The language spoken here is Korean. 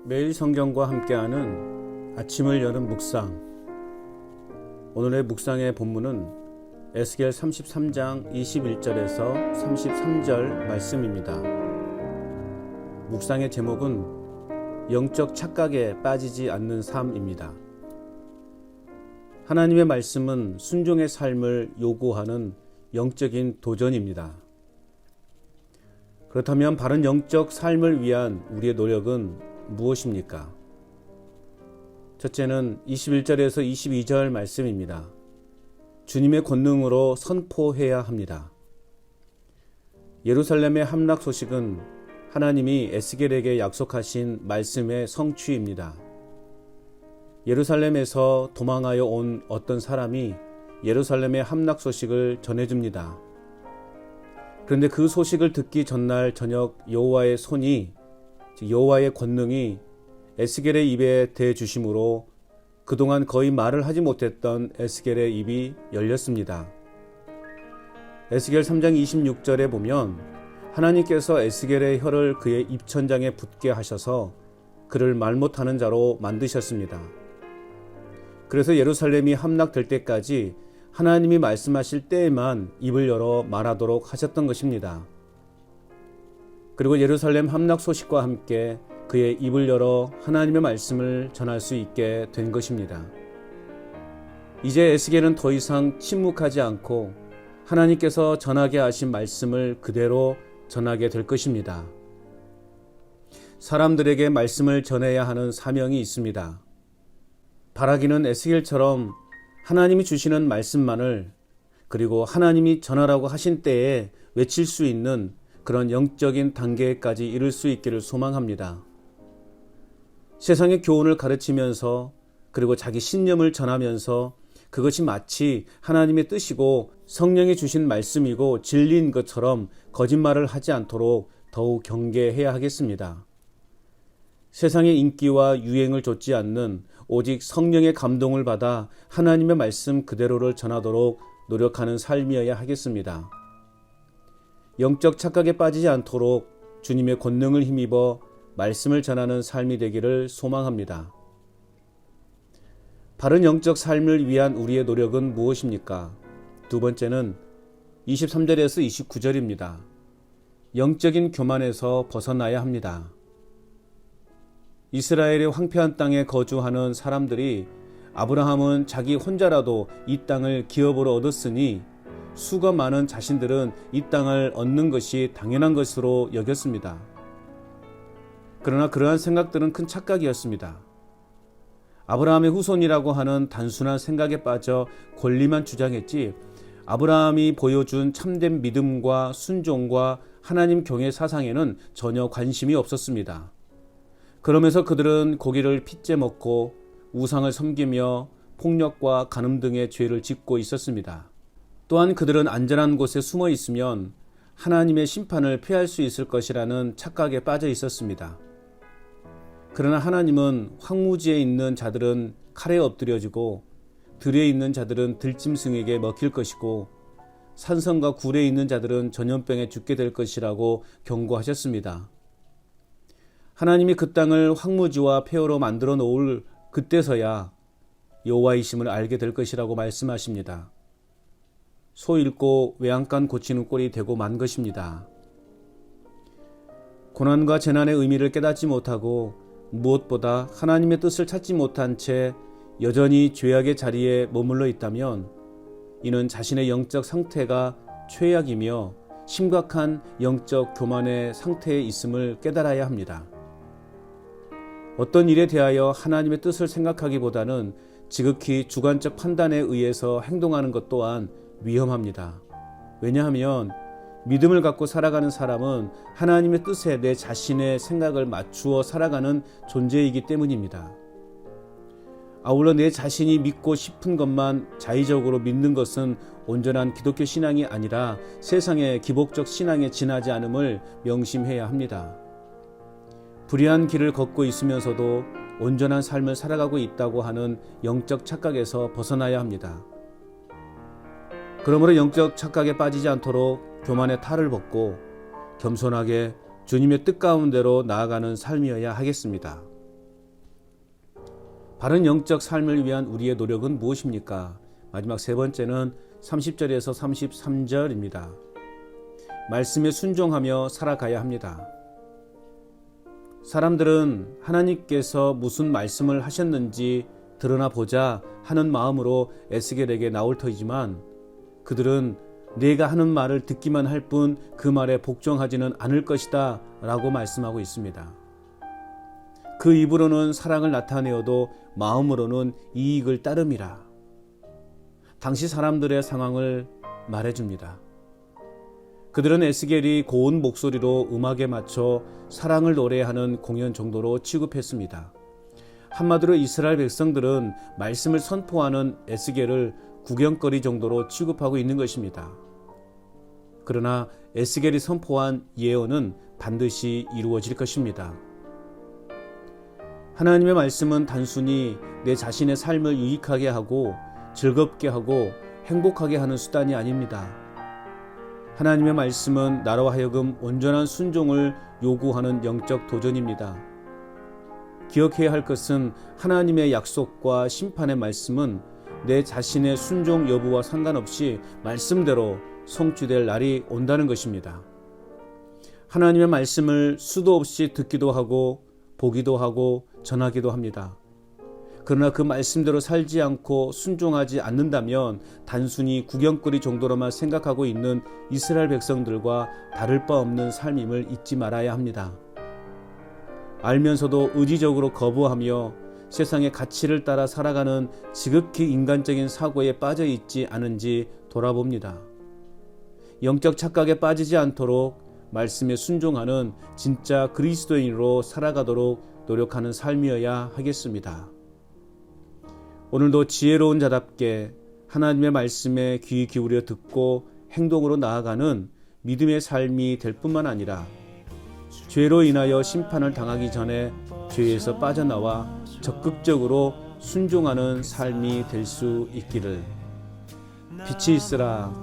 매일 성경과 함께하는 아침을 여는 묵상. 오늘의 묵상의 본문은 에스겔 33장 21절에서 33절 말씀입니다. 묵상의 제목은 영적 착각에 빠지지 않는 삶입니다. 하나님의 말씀은 순종의 삶을 요구하는 영적인 도전입니다. 그렇다면 바른 영적 삶을 위한 우리의 노력은 무엇입니까? 첫째는 21절에서 22절 말씀입니다. 주님의 권능으로 선포해야 합니다. 예루살렘의 함락 소식은 하나님이 에스겔에게 약속하신 말씀의 성취입니다. 예루살렘에서 도망하여 온 어떤 사람이 예루살렘의 함락 소식을 전해줍니다. 그런데 그 소식을 듣기 전날 저녁 여호와의 손이, 즉 여호와의 권능이 에스겔의 입에 대주심으로 그동안 거의 말을 하지 못했던 에스겔의 입이 열렸습니다. 에스겔 3장 26절에 보면 하나님께서 에스겔의 혀를 그의 입천장에 붙게 하셔서 그를 말 못하는 자로 만드셨습니다. 그래서 예루살렘이 함락될 때까지 하나님이 말씀하실 때에만 입을 열어 말하도록 하셨던 것입니다. 그리고 예루살렘 함락 소식과 함께 그의 입을 열어 하나님의 말씀을 전할 수 있게 된 것입니다. 이제 에스겔은 더 이상 침묵하지 않고 하나님께서 전하게 하신 말씀을 그대로 전하게 될 것입니다. 사람들에게 말씀을 전해야 하는 사명이 있습니다. 바라기는 에스겔처럼 하나님이 주시는 말씀만을, 그리고 하나님이 전하라고 하신 때에 외칠 수 있는 그런 영적인 단계까지 이룰 수 있기를 소망합니다. 세상의 교훈을 가르치면서, 그리고 자기 신념을 전하면서 그것이 마치 하나님의 뜻이고 성령이 주신 말씀이고 진리인 것처럼 거짓말을 하지 않도록 더욱 경계해야 하겠습니다. 세상의 인기와 유행을 좇지 않는 오직 성령의 감동을 받아 하나님의 말씀 그대로를 전하도록 노력하는 삶이어야 하겠습니다. 영적 착각에 빠지지 않도록 주님의 권능을 힘입어 말씀을 전하는 삶이 되기를 소망합니다. 바른 영적 삶을 위한 우리의 노력은 무엇입니까? 두 번째는 23절에서 29절입니다. 영적인 교만에서 벗어나야 합니다. 이스라엘의 황폐한 땅에 거주하는 사람들이 아브라함은 자기 혼자라도 이 땅을 기업으로 얻었으니 수가 많은 자신들은 이 땅을 얻는 것이 당연한 것으로 여겼습니다. 그러나 그러한 생각들은 큰 착각이었습니다. 아브라함의 후손이라고 하는 단순한 생각에 빠져 권리만 주장했지, 아브라함이 보여준 참된 믿음과 순종과 하나님 경외 사상에는 전혀 관심이 없었습니다. 그러면서 그들은 고기를 핏째 먹고 우상을 섬기며 폭력과 간음 등의 죄를 짓고 있었습니다. 또한 그들은 안전한 곳에 숨어 있으면 하나님의 심판을 피할 수 있을 것이라는 착각에 빠져 있었습니다. 그러나 하나님은 황무지에 있는 자들은 칼에 엎드려지고 들에 있는 자들은 들짐승에게 먹힐 것이고 산성과 굴에 있는 자들은 전염병에 죽게 될 것이라고 경고하셨습니다. 하나님이 그 땅을 황무지와 폐허로 만들어 놓을 그때서야 여호와이심을 알게 될 것이라고 말씀하십니다. 소 잃고 외양간 고치는 꼴이 되고 만 것입니다. 고난과 재난의 의미를 깨닫지 못하고 무엇보다 하나님의 뜻을 찾지 못한 채 여전히 죄악의 자리에 머물러 있다면 이는 자신의 영적 상태가 최악이며 심각한 영적 교만의 상태에 있음을 깨달아야 합니다. 어떤 일에 대하여 하나님의 뜻을 생각하기보다는 지극히 주관적 판단에 의해서 행동하는 것 또한 위험합니다. 왜냐하면 믿음을 갖고 살아가는 사람은 하나님의 뜻에 내 자신의 생각을 맞추어 살아가는 존재이기 때문입니다. 아울러 내 자신이 믿고 싶은 것만 자의적으로 믿는 것은 온전한 기독교 신앙이 아니라 세상의 기복적 신앙에 지나지 않음을 명심해야 합니다. 불의한 길을 걷고 있으면서도 온전한 삶을 살아가고 있다고 하는 영적 착각에서 벗어나야 합니다. 그러므로 영적 착각에 빠지지 않도록 교만의 탈을 벗고 겸손하게 주님의 뜻 가운데로 나아가는 삶이어야 하겠습니다. 바른 영적 삶을 위한 우리의 노력은 무엇입니까? 마지막 세 번째는 30절에서 33절입니다. 말씀에 순종하며 살아가야 합니다. 사람들은 하나님께서 무슨 말씀을 하셨는지 드러나 보자 하는 마음으로 에스겔에게 나올 터이지만 그들은 내가 하는 말을 듣기만 할 뿐 그 말에 복종하지는 않을 것이다 라고 말씀하고 있습니다. 그 입으로는 사랑을 나타내어도 마음으로는 이익을 따름이라. 당시 사람들의 상황을 말해줍니다. 그들은 에스겔이 고운 목소리로 음악에 맞춰 사랑을 노래하는 공연 정도로 취급했습니다. 한마디로 이스라엘 백성들은 말씀을 선포하는 에스겔을 구경거리 정도로 취급하고 있는 것입니다. 그러나 에스겔이 선포한 예언은 반드시 이루어질 것입니다. 하나님의 말씀은 단순히 내 자신의 삶을 유익하게 하고 즐겁게 하고 행복하게 하는 수단이 아닙니다. 하나님의 말씀은 나로 하여금 온전한 순종을 요구하는 영적 도전입니다. 기억해야 할 것은 하나님의 약속과 심판의 말씀은 내 자신의 순종 여부와 상관없이 말씀대로 성취될 날이 온다는 것입니다. 하나님의 말씀을 수도 없이 듣기도 하고 보기도 하고 전하기도 합니다. 그러나 그 말씀대로 살지 않고 순종하지 않는다면 단순히 구경거리 정도로만 생각하고 있는 이스라엘 백성들과 다를 바 없는 삶임을 잊지 말아야 합니다. 알면서도 의지적으로 거부하며 세상의 가치를 따라 살아가는 지극히 인간적인 사고에 빠져 있지 않은지 돌아봅니다. 영적 착각에 빠지지 않도록 말씀에 순종하는 진짜 그리스도인으로 살아가도록 노력하는 삶이어야 하겠습니다. 오늘도 지혜로운 자답게 하나님의 말씀에 귀 기울여 듣고 행동으로 나아가는 믿음의 삶이 될 뿐만 아니라 죄로 인하여 심판을 당하기 전에 죄에서 빠져나와 적극적으로 순종하는 삶이 될 수 있기를. 빛이 있으라.